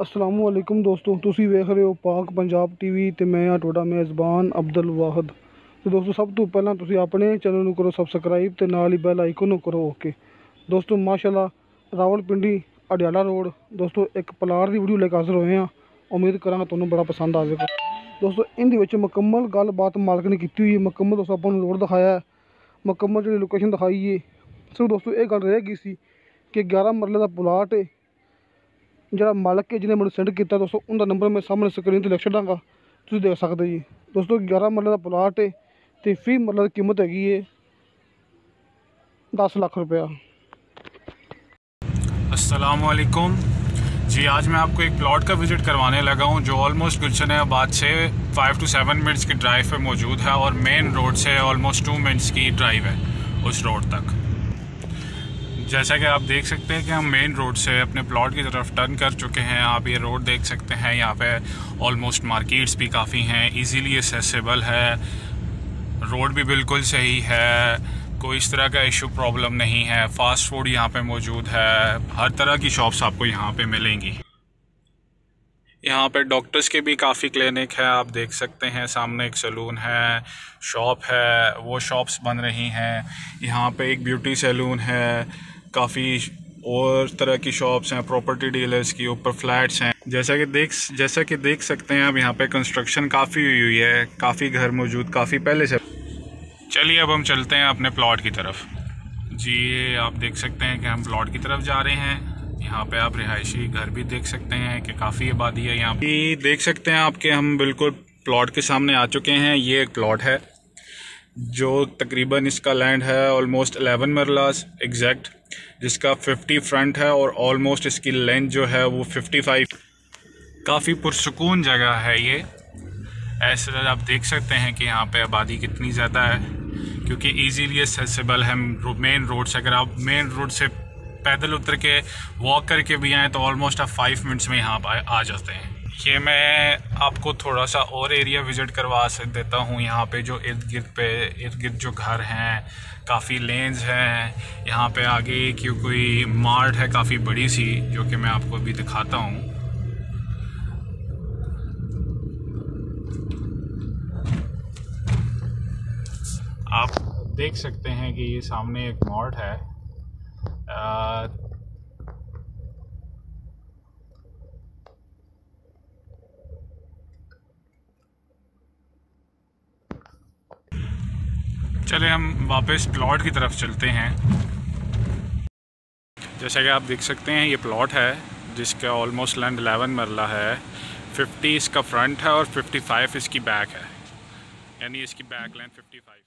असलामुअलैकुम दोस्तों, तुसी वेख रहे हो पाक पंजाब टीवी ते मैं हाँ तुहाडा मेज़बान अब्दुल वाहिद। तो दोस्तों, सब तो पहला तुसी अपने चैनल नूं करो सबसक्राइब ते नाल ही बैल आइकन नूं करो ओके। दोस्तों माशाल्लाह रावलपिंडी अडियाला रोड दोस्तों एक प्लाट की वीडियो लेकर हाजिर होए हैं। उम्मीद करांगा तुहानूं बड़ा पसंद आवेगा। दोस्तों इहदे विच मुकम्मल गलबात मालक ने कीती हुई है। मुकम्मल दोस्तों आपां नूं रोड दिखाया है, मुकम्मल जी लोकेशन दिखाई है। सिर्फ दोस्तों ये गल रह गई सी कि 11 मरले का प्लाट है। ਜਿਹੜਾ ਮਾਲਕ ਹੈ ਜਿਹਨੇ ਮੈਨੂੰ ਸੈਂਡ ਕੀਤਾ ਦੋਸਤੋ, ਉਹਦਾ ਨੰਬਰ ਮੈਂ ਸਾਹਮਣੇ ਸਕਰੀਨ 'ਤੇ ਲਿਖ ਛੱਡਾਂਗਾ, ਤੁਸੀਂ ਦੇਖ ਸਕਦੇ ਜੀ। ਦੋਸਤੋ 11 ਮਰਲੇ ਦਾ ਪਲਾਟ ਹੈ ਅਤੇ ਫੀ ਮਰਲੇ ਦੀ ਕੀਮਤ ਹੈਗੀ ਹੈ 10 लाख रुपया। अस्सलामुअलैकुम जी, आज मैं आपको एक प्लॉट का विज़िट करवाने लगा हूँ जो ऑलमोस्ट गुलशनाबाद से 5 to 7 मिनट्स की ड्राइव पे मौजूद है और मेन रोड से ऑलमोस्ट 2 मिनट्स की ड्राइव है उस रोड तक। जैसा कि आप देख सकते हैं कि हम मेन रोड से अपने प्लॉट की तरफ टर्न कर चुके हैं। आप ये रोड देख सकते हैं, यहाँ पे ऑलमोस्ट मार्केट्स भी काफ़ी हैं, इजीली एक्सेसिबल है, रोड भी बिल्कुल सही है, कोई इस तरह का इशू प्रॉब्लम नहीं है। फास्ट फूड यहाँ पे मौजूद है, हर तरह की शॉप्स आपको यहाँ पे मिलेंगी। यहाँ पे डॉक्टर्स के भी काफ़ी क्लिनिक है, आप देख सकते हैं। सामने एक सैलून है, शॉप है, वो शॉप्स बन रही हैं। यहाँ पे एक ब्यूटी सैलून है, काफ़ी और तरह की शॉप्स हैं, प्रॉपर्टी डीलर्स की, ऊपर फ्लैट्स हैं। जैसा कि देख सकते हैं अब यहाँ पे कंस्ट्रक्शन काफ़ी हुई है, काफ़ी घर मौजूद काफ़ी पहले से। चलिए अब हम चलते हैं अपने प्लॉट की तरफ। जी ये आप देख सकते हैं कि हम प्लॉट की तरफ जा रहे हैं। यहाँ पे आप रिहायशी घर भी देख सकते हैं कि काफ़ी आबादी है यहाँ पे। देख सकते हैं आपके हम बिल्कुल प्लॉट के सामने आ चुके हैं। ये एक प्लॉट है जो तकरीबन इसका लैंड है ऑलमोस्ट 11 मरलास एग्जैक्ट, जिसका 50 फ्रंट है और ऑलमोस्ट इसकी लेंथ जो है वो 55। काफ़ी पुरसुकून जगह है ये। ऐसे आप देख सकते हैं कि यहाँ पे आबादी कितनी ज़्यादा है, क्योंकि इजीली एक्सेसिबल है मेन रोड से। अगर आप मेन रोड से पैदल उतर के वॉक करके भी आएँ तो ऑलमोस्ट आप 5 मिनट्स में यहाँ आ जाते हैं। ये मैं आपको थोड़ा सा और एरिया विज़िट करवा देता हूँ। यहाँ पे जो इर्द गिर्द जो घर हैं, काफ़ी लेन्स हैं। यहाँ पे आगे कोई मार्ट है काफ़ी बड़ी सी, जो कि मैं आपको अभी दिखाता हूँ। आप देख सकते हैं कि ये सामने एक मार्ट है। चले हम वापस प्लॉट की तरफ चलते हैं। जैसा कि आप देख सकते हैं ये प्लॉट है जिसका ऑलमोस्ट लैंड 11 मरला है। 50 इसका फ्रंट है और 55 इसकी बैक है, यानी इसकी बैक लैंड 55।